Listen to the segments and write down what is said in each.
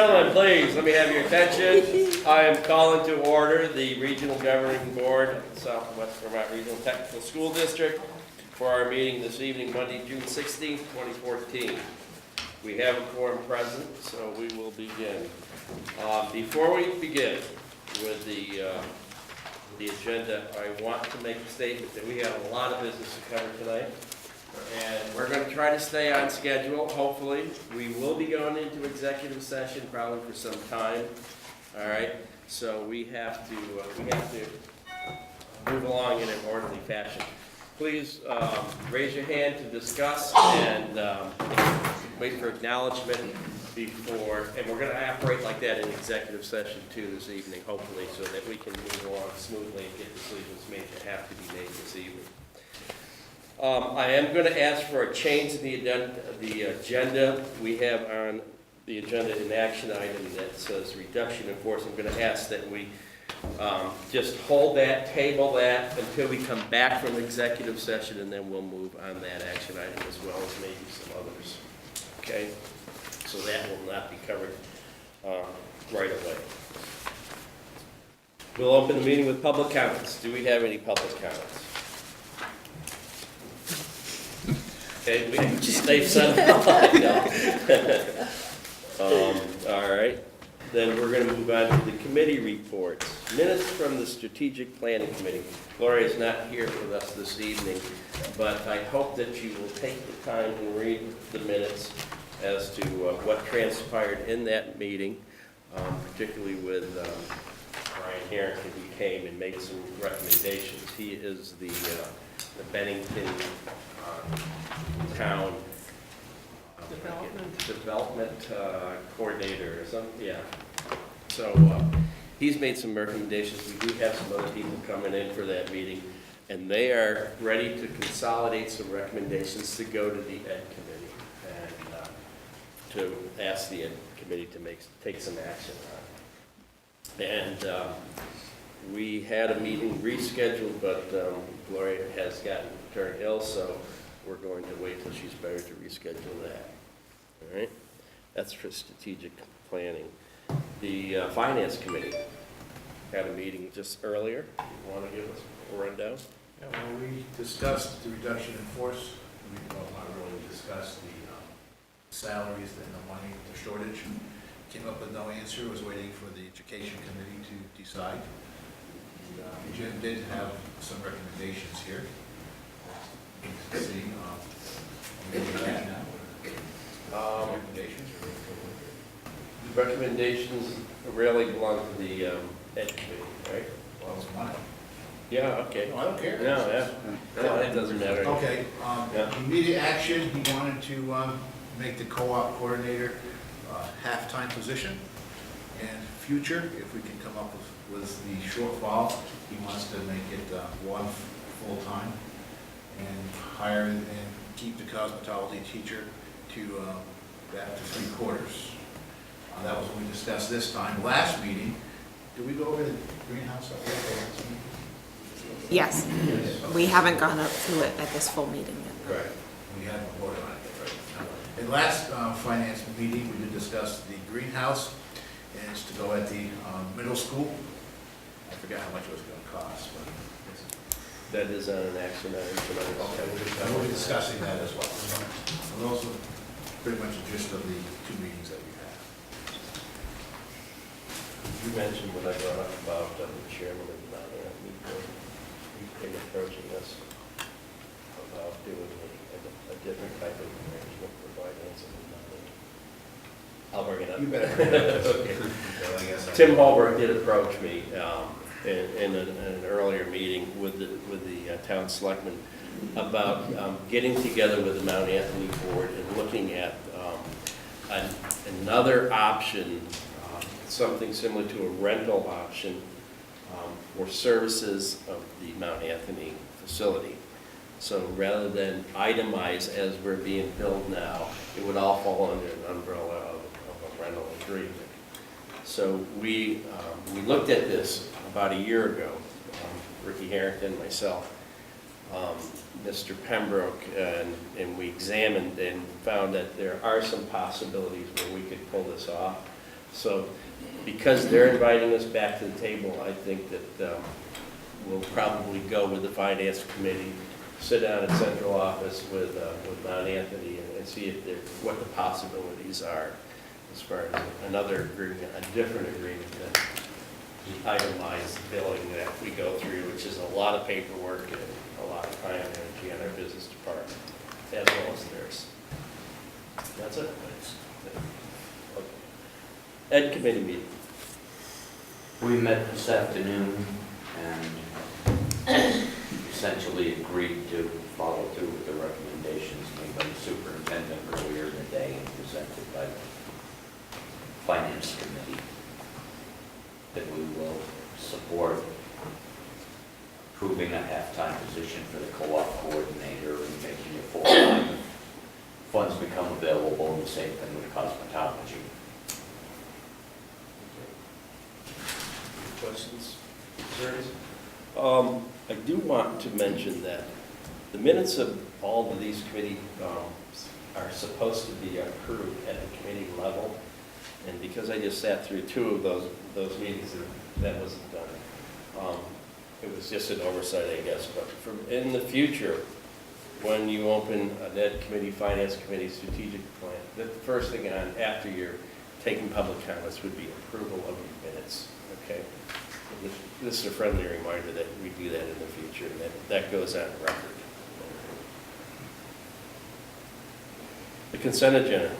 gentlemen, please, let me have your attention. I am calling to order the Regional Governing Board, Southwest Vermont Regional Technical School District, for our meeting this evening, Monday, June 16th, 2014. We have a quorum present, so we will begin. Before we begin with the agenda, I want to make a statement that we have a lot of business to cover tonight. And we're going to try to stay on schedule, hopefully. We will be going into executive session probably for some time. All right, so we have to move along in an orderly fashion. Please raise your hand to discuss and wait for acknowledgement before, and we're going to operate like that in executive session too this evening, hopefully, so that we can move along smoothly and get decisions made that have to be made this evening. I am going to ask for a change in the agenda. We have on the agenda an action item that says reduction in force. I'm going to ask that we just hold that, table that until we come back from executive session, and then we'll move on that action item as well as maybe some others. Okay? So that will not be covered right away. We'll open the meeting with public comments. Do we have any public comments? Okay, they've said all right, then we're going to move on to the committee reports. Minutes from the Strategic Planning Committee. Gloria is not here with us this evening, but I hope that you will take the time and read the minutes as to what transpired in that meeting, particularly with Brian Harrington, who came and made some recommendations. He is the Bennington town development coordinator or something, yeah. So he's made some recommendations. We do have some other people coming in for that meeting, and they are ready to consolidate some recommendations to go to the Ed Committee and to ask the Ed Committee to take some action on it. And we had a meeting rescheduled, but Gloria has turned ill, so we're going to wait till she's better to reschedule that. All right? That's for strategic planning. The Finance Committee had a meeting just earlier. You want to give us a rundown? Yeah, well, we discussed the reduction in force. We not really discussed the salaries and the money, the shortage. Came up with no answer. Was waiting for the Education Committee to decide. Jim did have some recommendations here. Let's see, recommendations. The recommendations really belong to the Ed Committee, right? Well, it's mine. Yeah, okay. No, I don't care. No, yeah. No, it doesn't matter. Okay, Yeah. immediate action, he wanted to make the co-op coordinator half-time position. And future, if we can come up with the shortfall, he wants to make it one full-time and hire and keep the cosmetology teacher to back to 3/4. That was what we discussed this time. Last meeting, did we go over the greenhouse up there? Yes, we haven't gone up through it at this full meeting yet. Right. We haven't voted on it, right? In last finance meeting, we did discuss the greenhouse, and it's to go at the middle school. I forgot how much it was going to cost, but That is on an action item tonight. okay, we'll be discussing that as well. And those are pretty much the gist of the two meetings that we've had. You mentioned when I brought up about the chairman of the he's been approaching us about doing a different type of arrangement for financing. I'll bring it up. You better bring it up. Okay. I guess Tim Holbrook did approach me in an earlier meeting with the town selectmen about getting together with the Mount Anthony Board and looking at another option, something similar to a rental option for services of the Mount Anthony facility. So rather than itemize as we're being billed now, it would all fall under an umbrella of a rental agreement. So we looked at this about a year ago, Ricky Harrington, myself, Mr. Pembroke, and we examined and found that there are some possibilities where we could pull this off. So because they're inviting us back to the table, I think that we'll probably go with the finance committee, sit down in central office with Mount Anthony and see if what the possibilities are as far as another agreement, a different agreement than the itemized billing that we go through, which is a lot of paperwork and a lot of time and energy on our business department, as well as theirs. That's it. Ed committee meeting. We met this afternoon and essentially agreed to follow through with the recommendations made by the superintendent earlier in the day and presented by the finance committee, that we will support approving a half-time position for the co-op coordinator and making it full-time if funds become available, and the same thing with cosmetology. Questions, concerns? I do want to mention that the minutes of all of these committee are supposed to be approved at the committee level. And because I just sat through two of those meetings, that wasn't done. It was just an oversight, I guess. But in the future, when you open an ed committee, finance committee, strategic plan, the first thing on after you're taking public comments would be approval of the minutes. Okay. This is a friendly reminder that we do that in the future, and that goes on record. The consent agenda.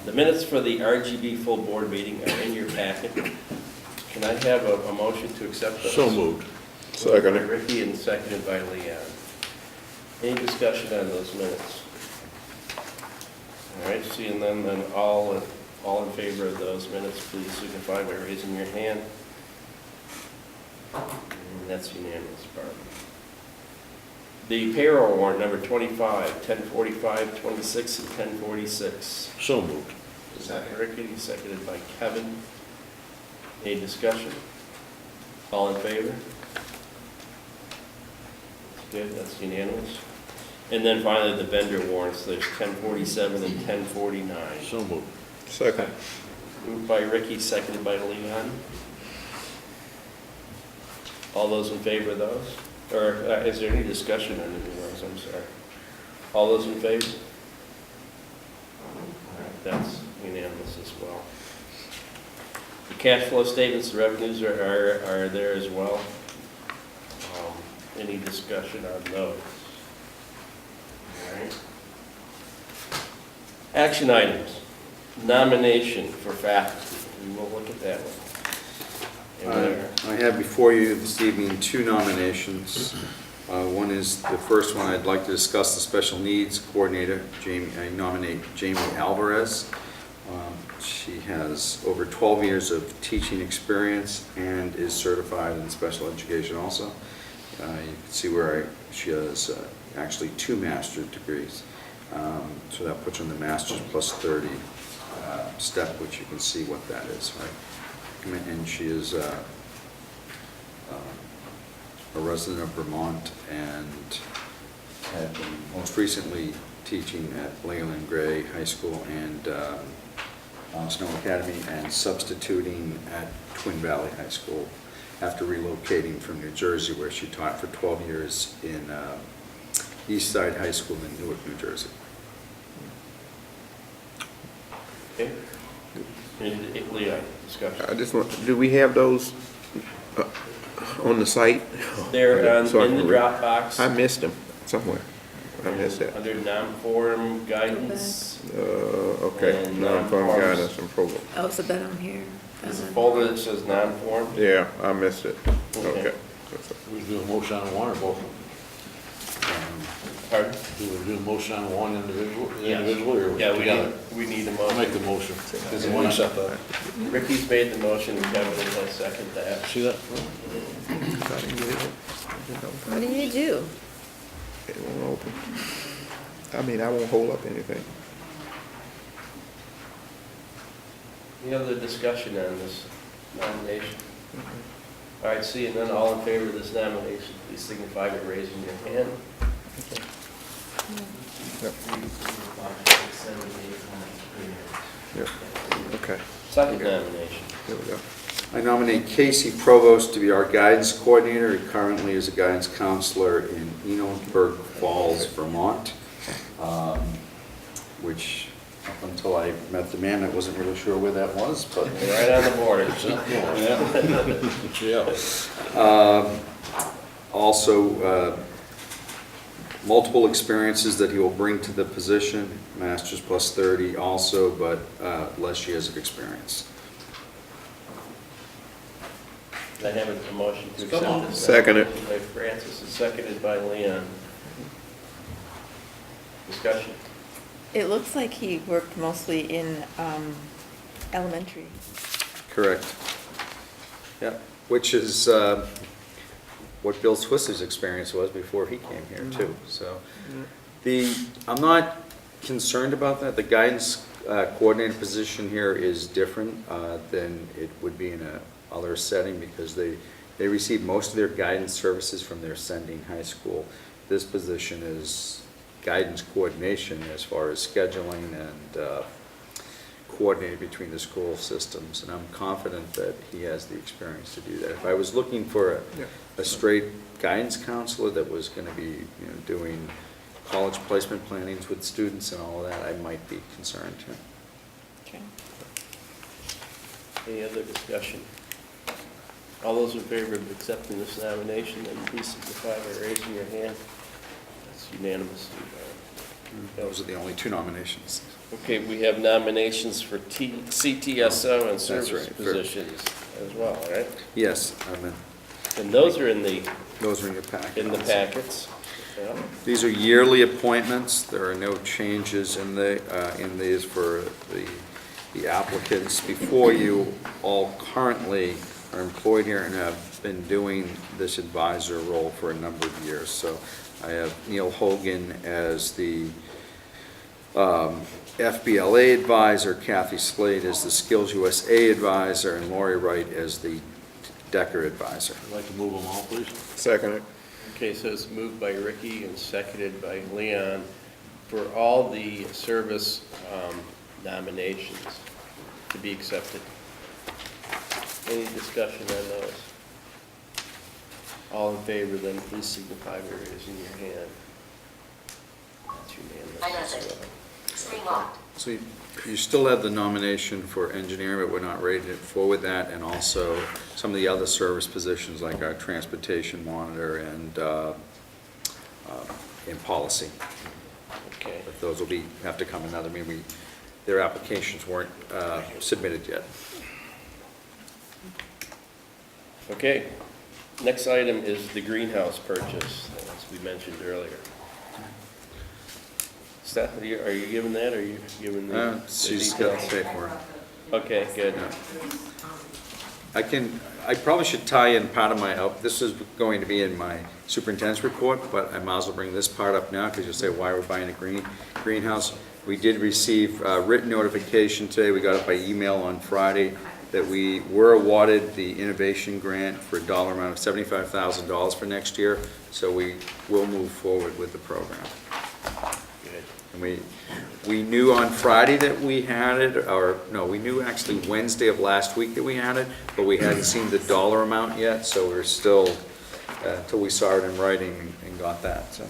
The minutes for the RGB full board meeting are in your packet. Can I have a motion to accept those? So moved. Second. By Ricky and seconded by Leon. Any discussion on those minutes? All right, seeing none, then all in favor of those minutes, please signify by raising your hand. And that's unanimous, Barb. The payroll warrant number 25, 1045, 26, and 1046. So moved. Second. Ricky, seconded by Kevin. Any discussion? All in favor? That's good, that's unanimous. And then finally, the vendor warrants, there's 1047 and 1049. So moved. Second. Moved by Ricky, seconded by Leon. All those in favor of those? Or is there any discussion on any of those? I'm sorry. All those in favor? All right, that's unanimous as well. The cash flow statements, the revenues are there as well. Any discussion on those? All right. Action items. Nomination for faculty. We will look at that one. I have before you this evening two nominations. One is, the first one, I'd like to discuss the special needs coordinator. I nominate Jamie Alvarez. She has over 12 years of teaching experience and is certified in special education also. You can see where she has actually 2 master's degrees. So that puts her in the master's plus 30 step, which you can see what that is, right? And she is a resident of Vermont and had been most recently teaching at Leyland Gray High School and Snow Academy, and substituting at Twin Valley High School after relocating from New Jersey, where she taught for 12 years in East Side High School in Newark, New Jersey. Okay. Leon, discussion. I just want, do we have those on the site? They're So I in the can read. Dropbox. I missed them somewhere. I missed that. Under non-forum guidance. Okay, And non-farm non-farms. guidance and program. Oh, so that on here. There's a folder that says non-forum. Yeah, I missed it. Okay. Okay. We do a motion on one or both? Pardon? Do we do a motion on one Yes. individually or Yeah, together? we need a I'll make motion. the motion. Because one set that. Ricky's made the motion, Kevin will second that. See that? I didn't get it. What do you do? It won't open. I mean, I won't hold up anything. Any other discussion on this nomination? All right, seeing none, all in favor of this nomination, please signify by raising your hand. Yep. Yep. Okay, Second nomination. here we go. I nominate Casey Provost to be our guidance coordinator. He currently is a guidance counselor in Enosburg Falls, Vermont, which up until I met the man, I wasn't really sure where that was, but. Right on the border. Yeah. Also, multiple experiences that he will bring to the position, master's plus 30 also, but less years of experience. I have a motion to Come on. accept this. Second it. By Francis and seconded by Leon. Discussion. It looks like he worked mostly in elementary. Correct. Yeah, which is what Bill Swisser's experience was before he came here too, so. I'm not concerned about that. The guidance coordinator position here is different than it would be in a other setting because they receive most of their guidance services from their sending high school. This position is guidance coordination as far as scheduling and coordinating between the school systems, and I'm confident that he has the experience to do that. If I was looking for a straight guidance counselor that was going to be doing college placement plannings with students and all of that, I might be concerned too. Okay. Any other discussion? All those in favor of accepting this nomination, then please signify by raising your hand. That's unanimous. Those are the only two nominations. Okay, we have nominations for CTSO and service right, fair. positions as well, right? Yes, And those are in the those are in your packet. packets. Yeah. These are yearly appointments. There are no changes in these for the applicants before you. All currently are employed here and have been doing this advisor role for a number of years. So I have Neil Hogan as the FBLA advisor, Kathy Slade as the Skills USA advisor, and Lori Wright as the Decker advisor. I'd like to move them all, please. Second it. Okay, so it's moved by Ricky and seconded by Leon for all the service nominations to be accepted. Any discussion on those? All in favor, then please signify by raising your hand. That's unanimous as well. Screen locked. So you still have the nomination for engineering, but we're not ready to forward that, and also some of the other service positions like our transportation monitor and in policy. Okay. But those will have to come another meeting. Their applications weren't submitted yet. Okay, next item is the greenhouse purchase, as we mentioned earlier. Steph, are you giving that, or are you giving the She's got details? to pay for it. Okay, good. I probably should tie in part of my, this is going to be in my superintendent's report, but I might as well bring this part up now, because you'll say why we're buying a greenhouse. We did receive written notification today, we got it by email on Friday, that we were awarded the innovation grant for a dollar amount of $75,000 for next year, so we will move forward with the program. Good. And we knew on Friday that we had it, or no, we knew actually Wednesday of last week that we had it, but we hadn't seen the dollar amount yet, so we're still, until we saw it in writing and got that, so.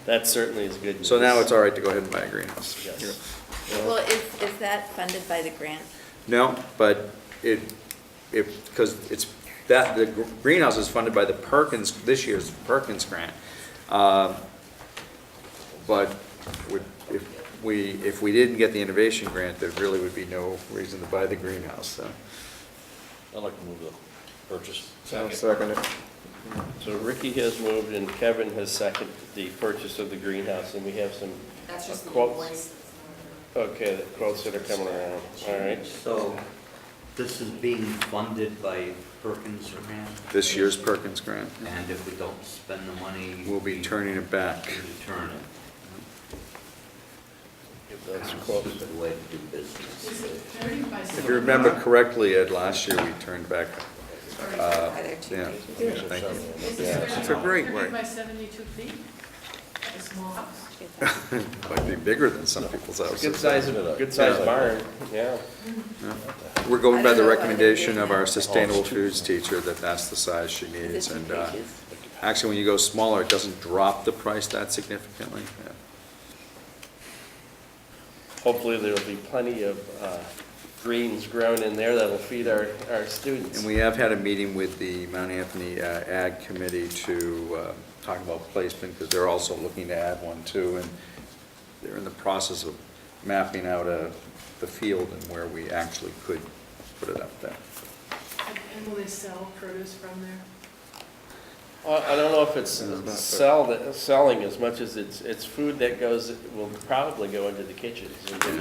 That certainly is good news. So now it's all right to go ahead and buy a greenhouse. Yes. Well, is that funded by the grant? No, but because the greenhouse is funded by the Perkins, this year's Perkins Grant. But if we didn't get the innovation grant, there really would be no reason to buy the greenhouse, so. I'd like to move the purchase. I'll second it. So Ricky has moved and Kevin has seconded the purchase of the greenhouse, and we have some That's just the quotes. invoice. Okay, the quotes that are coming around, all right. So this is being funded by Perkins Grant, This year's Perkins Grant. and if we don't spend the money, We'll be turning it back. we return it. Give those That's quotes. the way to do business. If you remember correctly, Ed, last year we turned back, Are there two yeah. pages? Thank you. It's a great way. By 72 feet? small house. Might be bigger than some people's houses. Good size barn, yeah. Yeah. We're going by I the don't know, recommendation of our Oh, sustainable it's too foods teacher that that's the size she Is needs. it And 2 pages? actually, when you go smaller, it doesn't drop the price that significantly. Yeah. Hopefully there'll be plenty of greens grown in there that'll feed our students. And we have had a meeting with the Mount Anthony Ag Committee to talk about placement, because they're also looking to add one too, and they're in the process of mapping out the field and where we actually could put it up there. And will they sell produce from there? I don't know if it's Yeah, but- selling as much as it's food that will probably go into the kitchens, into the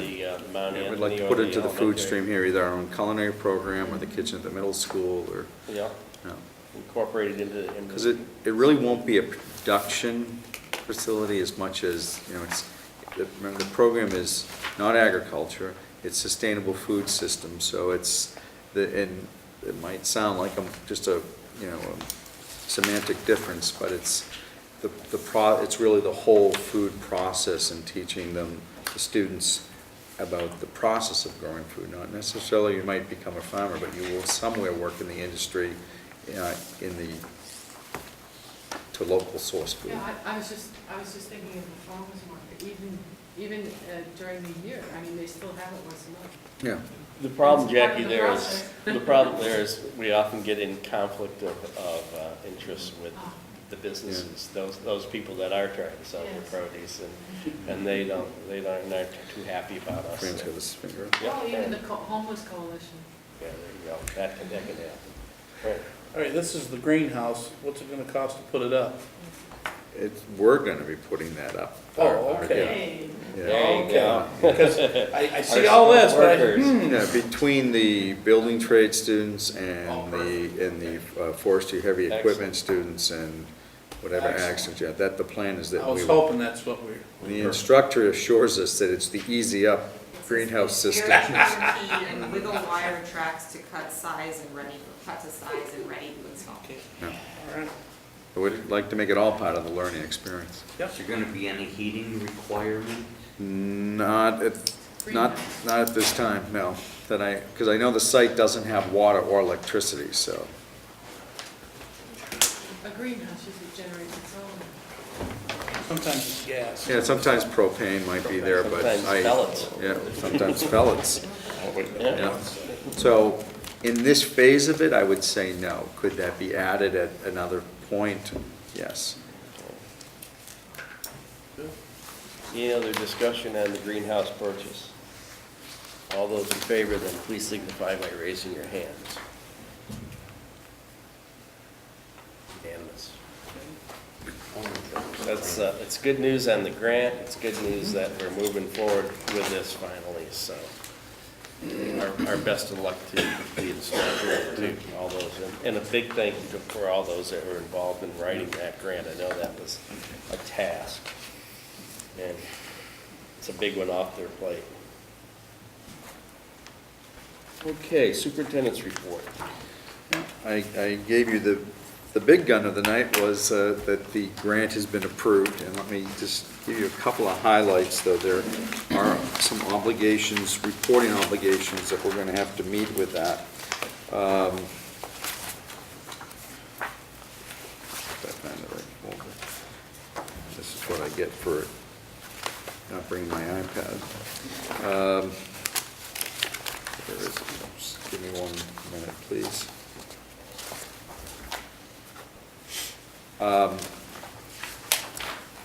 Mount Yeah, Anthony. we'd like to or put into the food elementary. stream here, either our own culinary program or the kitchen at the middle school, or, Yeah, you know. incorporated into. Because it really won't be a production facility as much as, you know, remember, the program is not agriculture, it's sustainable food system, so and it might sound like just a, you know, a semantic difference, but it's it's really the whole food process, and teaching the students about the process of growing food. Not necessarily you might become a farmer, but you will somewhere work in the industry, to local source food. Yeah, I was just thinking of the farmer's market, even during the year, I mean, they still have it once a month. Yeah. The problem, It's part Jackie, of the there is, process. the problem there is we often get in conflict of interest with Oh. the businesses, those people that are trying to sell their Yes. produce, and they not too happy about us. Fran's got his finger up. Yeah, Well, even the homeless coalition. Yeah, there you go, that can happen. Right. All right, this is the greenhouse. What's it gonna cost to put it up? We're gonna be putting that up. Oh, Our- okay. Hey, Yeah. There you go. Because I see Our all this, but workers. Yeah, between the building trade students Oh, and perfect. the forestry heavy equipment Excellent. students and whatever Excellent. accidents, yeah, the plan is that I was we will. hoping that's what The instructor assures us that it's the easy up greenhouse system. And wiggle wire tracks to cut to size and ready to install. Yeah. All right. But we'd like to make it all part of the learning experience. Is there going to be any heating requirement? Not at this time, no. Because I know the site doesn't have water or electricity, so. a greenhouse usually generates its own. Sometimes it's gas. Yeah, sometimes propane might be there, but Sometimes pellets. Yeah, sometimes pellets. Yeah. Yeah. So in this phase of it, I would say no. Could that be added at another point? Yes. Any other discussion on the greenhouse purchase? All those in favor, then please signify by raising your hands. Unanimous. It's good news on the grant, it's good news that we're moving forward with this finally, so our best of luck to the instructor, to all those, and a big thank you for all those that were involved in writing that grant. I know that was a task, and it's a big one off their plate. Okay, superintendent's report. I gave you the big gun of the night was that the grant has been approved, and let me just give you a couple of highlights, though. There are some obligations, reporting obligations, that we're going to have to meet with that. If I find the right folder. This is what I get for not bringing my iPad. Where is it? Just give me 1 minute, please.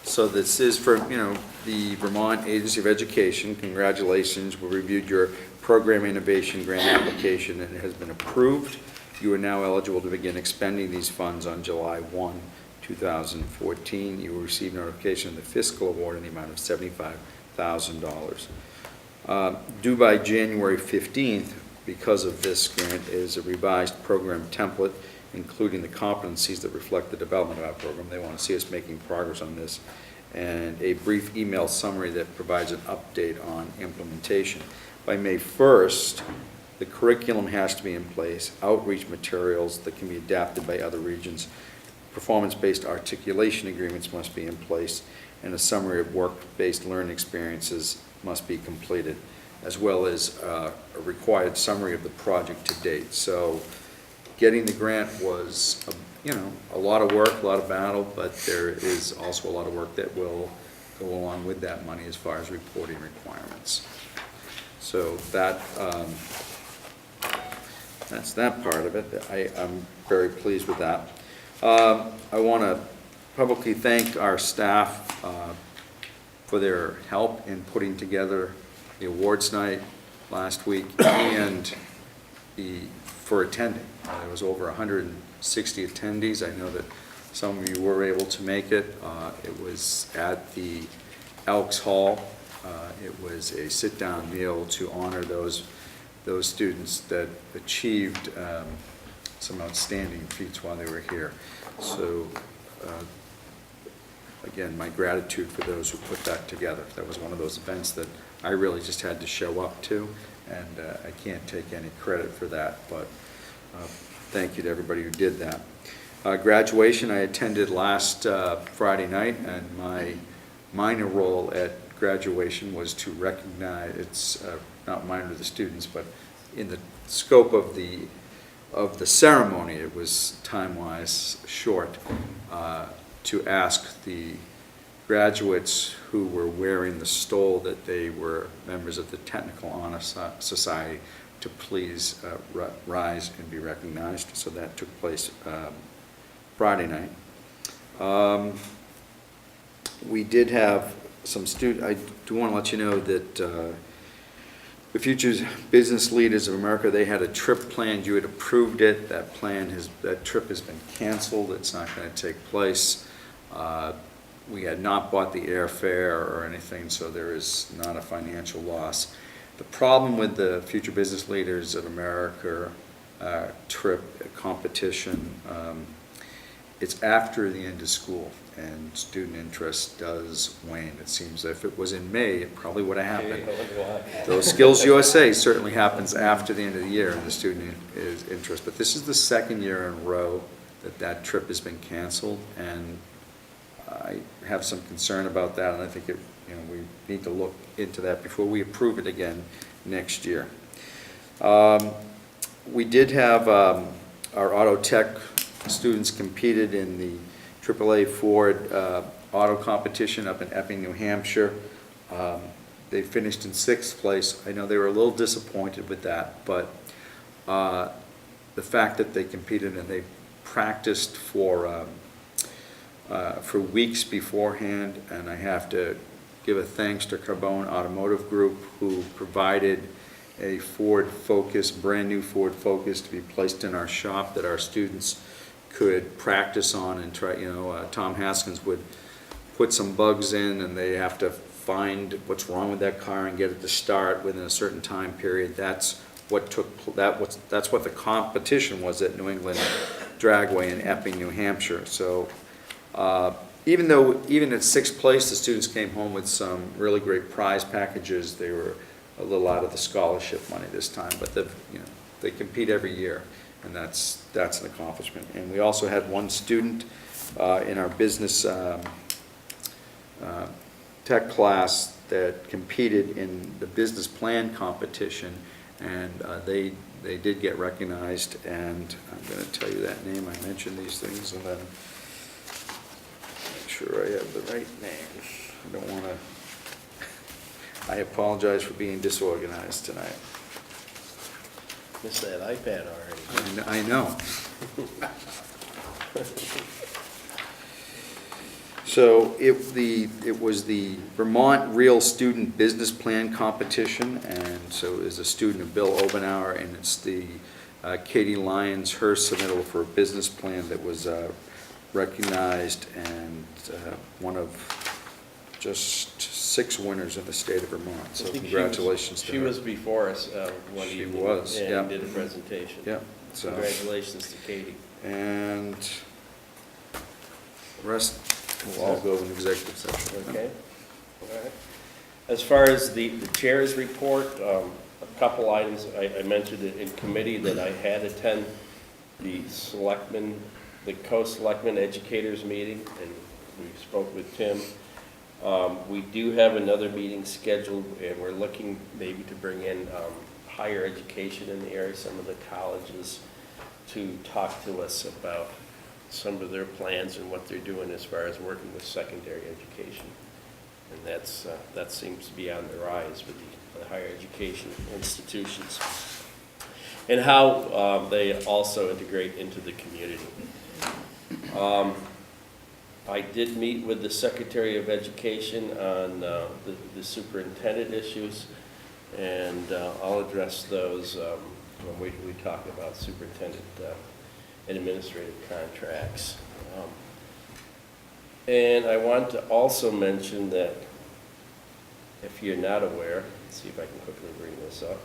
So this is for, the Vermont Agency of Education. Congratulations, we reviewed your program innovation grant application and it has been approved. You are now eligible to begin expending these funds on July 1, 2014. You will receive notification of the fiscal award in the amount of $75,000. Due by January 15th, because of this grant, is a revised program template, including the competencies that reflect the development of our program. They want to see us making progress on this, and a brief email summary that provides an update on implementation. By May 1st, the curriculum has to be in place, outreach materials that can be adapted by other regions, performance-based articulation agreements must be in place, and a summary of work-based learning experiences must be completed, as well as a required summary of the project to date. So getting the grant was, a lot of work, a lot of battle, but there is also a lot of work that will go along with that money as far as reporting requirements. So that, that's that part of it. I'm very pleased with that. I want to publicly thank our staff for their help in putting together the awards night last week and for attending. There was over 160 attendees. I know that some of you were able to make it. It was at the Elks Hall. It was a sit-down meal to honor those students that achieved some outstanding feats while they were here. So, again, my gratitude for those who put that together. That was one of those events that I really just had to show up to, and I can't take any credit for that, but thank you to everybody who did that. Graduation, I attended last Friday night, and my minor role at graduation was to recognize, it's not minor to the students, but in the scope of the ceremony, it was time-wise short, to ask the graduates who were wearing the stole that they were members of the Technical Honor Society to please rise and be recognized. So that took place Friday night. We did have some I do want to let you know that the Future Business Leaders of America, they had a trip planned. You had approved it. That trip has been canceled. It's not going to take place. We had not bought the airfare or anything, so there is not a financial loss. The problem with the Future Business Leaders of America trip competition, it's after the end of school, and student interest does wane. It seems if it was in May, it probably would have happened. Those Skills USA certainly happens after the end of the year and the student interest. But this is the second year in a row that trip has been canceled, and I have some concern about that, and I think we need to look into that before we approve it again next year. We did have our auto tech students competed in the AAA Ford auto competition up in Epping, New Hampshire. They finished in 6th place. I know they were a little disappointed with that, but the fact that they competed and they practiced for weeks beforehand, and I have to give a thanks to Carbone Automotive Group, who provided a Ford Focus, brand new Ford Focus, to be placed in our shop that our students could practice on and try. Tom Haskins would put some bugs in, and they have to find what's wrong with that car and get it to start within a certain time period. That's what the competition was at New England Dragway in Epping, New Hampshire. So even at 6th place, the students came home with some really great prize packages. They were a little out of the scholarship money this time, but they compete every year, and that's an accomplishment. And we also had one student in our business tech class that competed in the business plan competition, and they did get recognized, and I'm going to tell you that name. I mentioned these things, and then make sure I have the right name. I don't want to. I apologize for being disorganized tonight. Missed that iPad already. I know. So it was the Vermont Real Student Business Plan Competition, and so is a student of Bill Obenauer, and it's the Katie Lyons, her submittal for a business plan that was recognized, and one of just 6 winners in the state of Vermont. So congratulations to her. She was before us one She evening. was, yeah. And did a presentation. Yeah. So Congratulations to Katie. and the rest will all go in executive session. Okay. All right. As far as the chair's report, a couple items. I mentioned it in committee that I had attend the co-selectmen educators meeting, and we spoke with Tim. We do have another meeting scheduled, and we're looking maybe to bring in higher education in the area, some of the colleges, to talk to us about some of their plans and what they're doing as far as working with secondary education. And that seems to be on the rise with the higher education institutions. And how they also integrate into the community. I did meet with the Secretary of Education on the superintendent issues, and I'll address those when we talk about superintendent and administrative contracts. And I want to also mention that, if you're not aware, let's see if I can quickly bring this up.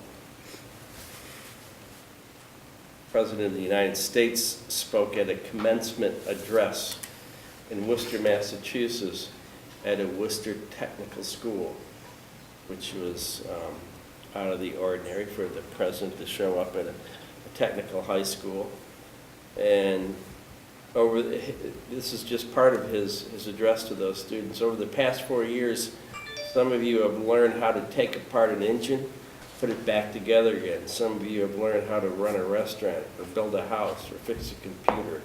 The President of the United States spoke at a commencement address in Worcester, Massachusetts, at a Worcester Technical School, which was out of the ordinary for the president to show up at a technical high school. And this is just part of his address to those students. Over the past 4 years, some of you have learned how to take apart an engine, put it back together again. Some of you have learned how to run a restaurant, or build a house, or fix a computer.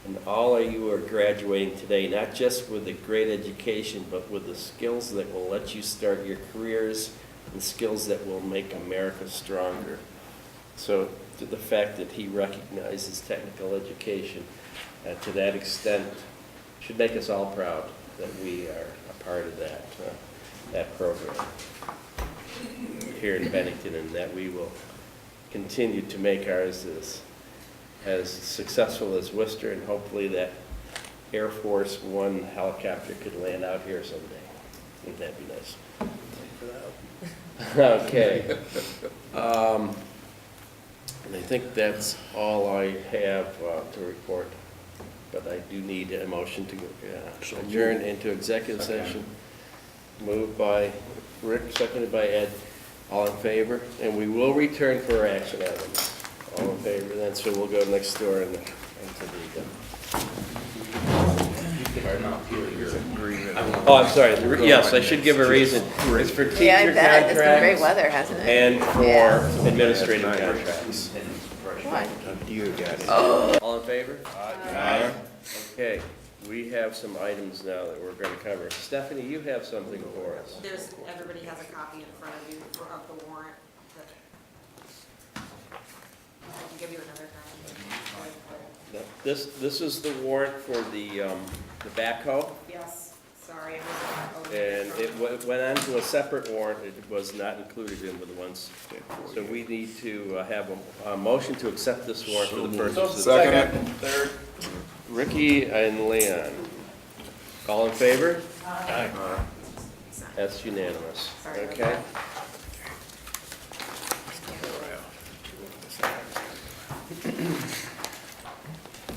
And all of you are graduating today, not just with a great education, but with the skills that will let you start your careers and skills that will make America stronger. So to the fact that he recognizes technical education to that extent should make us all proud that we are a part of that program here in Bennington, and that we will continue to make ours as successful as Worcester, and hopefully that Air Force One helicopter could land out here someday. Wouldn't that be nice? Okay. And I think that's all I have to report, but I do need a motion to adjourn into executive session. Moved by Rick, seconded by Ed. All in favor? And we will return for our action items. All in favor, then, so we'll go next door and into the... Oh, I'm sorry. Yes, I should give a reason. It's for teacher Yeah, I bet. It's been great contracts weather, hasn't it? and for Yeah. administrative contracts. What? You got it. All in favor? Aye. Okay, we have some items now that we're going to cover. Stephanie, you have something for us. Everybody has a copy in front of you of the warrant. I can give you another copy. This is the warrant for the backhoe, Yes, sorry. and it went on to a separate warrant. It was not included in with the ones. So we need to have a motion to accept this warrant for the purchase. Second. Third. Ricky and Leon. All in favor? Aye. That's unanimous. Sorry about Okay. that.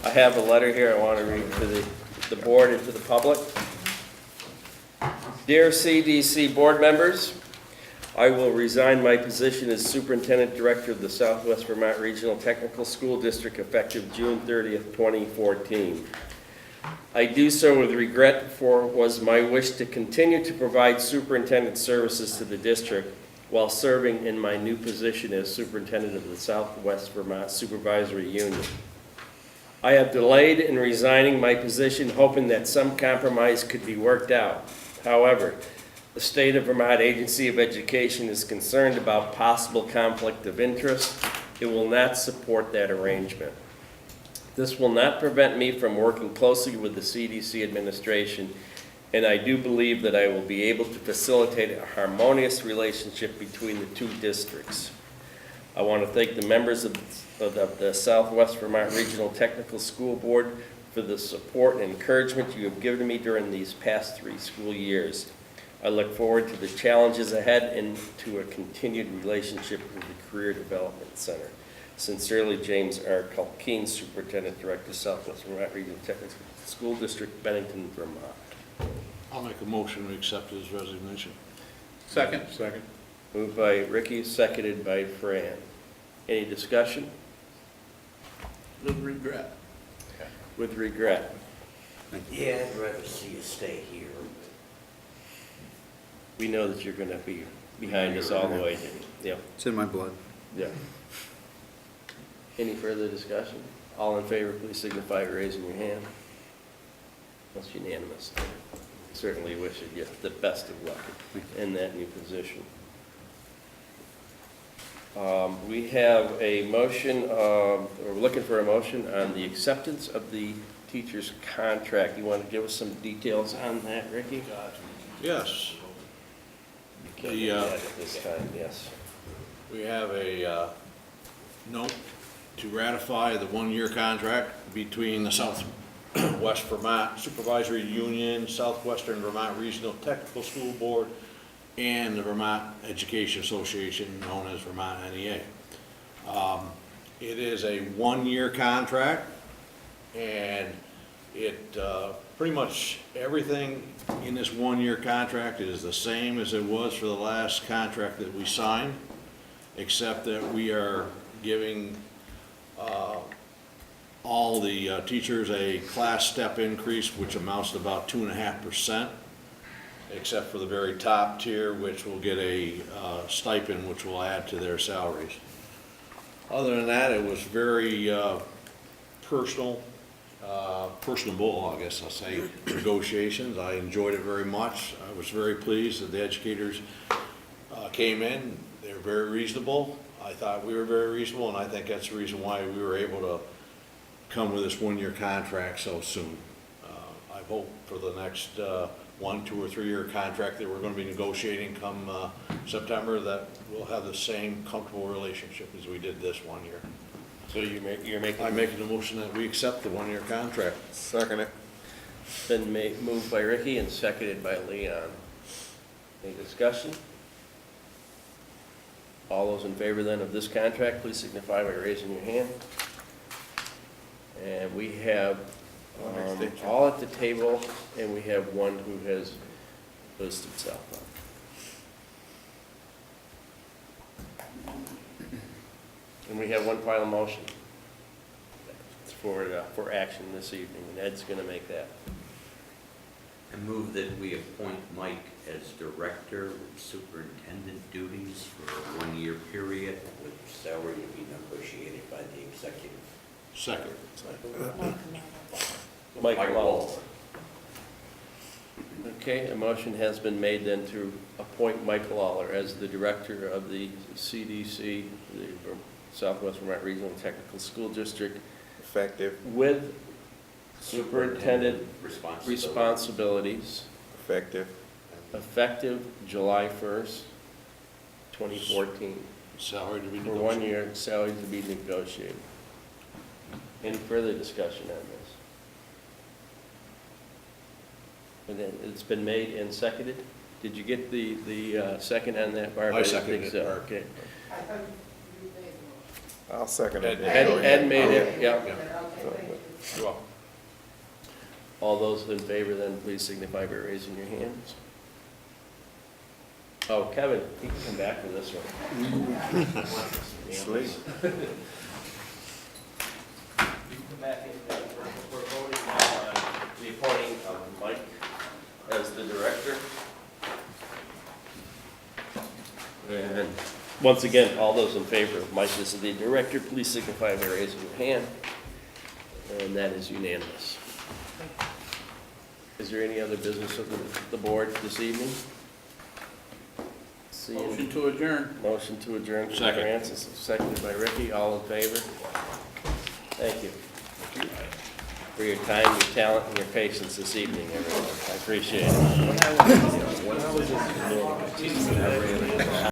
I have a letter here I want to read to the board and to the public. Dear CDC Board members, I will resign my position as Superintendent Director of the Southwest Vermont Regional Technical School District effective June 30th, 2014. I do so with regret, for it was my wish to continue to provide superintendent services to the district while serving in my new position as Superintendent of the Southwest Vermont Supervisory Union. I have delayed in resigning my position, hoping that some compromise could be worked out. However, the State of Vermont Agency of Education is concerned about possible conflict of interest. It will not support that arrangement. This will not prevent me from working closely with the CDC administration, and I do believe that I will be able to facilitate a harmonious relationship between the two districts. I want to thank the members of the Southwest Vermont Regional Technical School Board for the support and encouragement you have given me during these past 3 school years. I look forward to the challenges ahead and to a continued relationship with the Career Development Center. Sincerely, James R. Culkeen, Superintendent Director, Southwest Vermont Regional Technical School District, Bennington, Vermont. I'll make a motion to accept his resignation. Second. Moved by Ricky, seconded by Fran. Any discussion? With regret. With regret. Yeah, I'd rather see you stay here. we know that you're gonna be behind us all the way. Yeah, It's in my blood. yeah. Any further discussion? All in favor, please signify by raising your hand. That's unanimous. Certainly wish you the best of luck in that new position. We have a motion, we're looking for a motion on the acceptance of the teacher's contract. You want to give us some details on that, Ricky? Yes. Can't The, do that at this time, yes. We have a note to ratify the one-year contract between the Southwest Vermont Supervisory Union, Southwestern Vermont Regional Technical School Board, and the Vermont Education Association, known as Vermont NEA. It is a one-year contract, and it, pretty much everything in this one-year contract is the same as it was for the last contract that we signed, except that we are giving all the teachers a class step increase, which amounts to about 2.5%, except for the very top tier, which will get a stipend, which will add to their salaries. Other than that, it was very personable, I guess I'll say, negotiations. I enjoyed it very much. I was very pleased that the educators came in. They were very reasonable. I thought we were very reasonable, and I think that's the reason why we were able to come with this one-year contract so soon. I hope for the next 1, 2, or 3-year contract that we're going to be negotiating come September, that we'll have the same comfortable relationship as we did this 1 year. So you're making. I'm making the motion that we accept the one-year contract. Second it. Been moved by Ricky and seconded by Leon. Any discussion? All those in favor then of this contract, please signify by raising your hand. And we have all at the table, and we have one who has listed himself up. And we have one final motion for action this evening, and Ed's going to make that. I move that we appoint Mike as director of superintendent duties for a one-year period with salary to be negotiated by the executive. Second. Mike Lowell. Okay, a motion has been made then to appoint Mike Lawler as the director of the CDC, the Southwest Vermont Regional Technical School District, Effective. with superintendent responsibilities. responsibilities, Effective. July 1st, 2014. Salary to be For negotiated. 1 year, salary to be negotiated. Any further discussion on this? And then it's been made and seconded? Did you get the second on that, Barb? I didn't seconded think it, so. Barb. Okay. I thought you made the I'll second it. Ed made it, yeah. motion. Okay, thank you. You're welcome. All those in favor then, please signify by raising your hands. Oh, Kevin, he can come back for this one. Sleep. You can come back in, we're voting on the appointing of Mike as the director. And once again, all those in favor of Mike as the director, please signify by raising your hand. And that is unanimous. Is there any other business of the board this evening? Motion to adjourn. Motion to adjourn from Second. Francis, seconded by Ricky. All in favor? Thank you for your time, your talent, and your patience this evening, everyone. I appreciate it.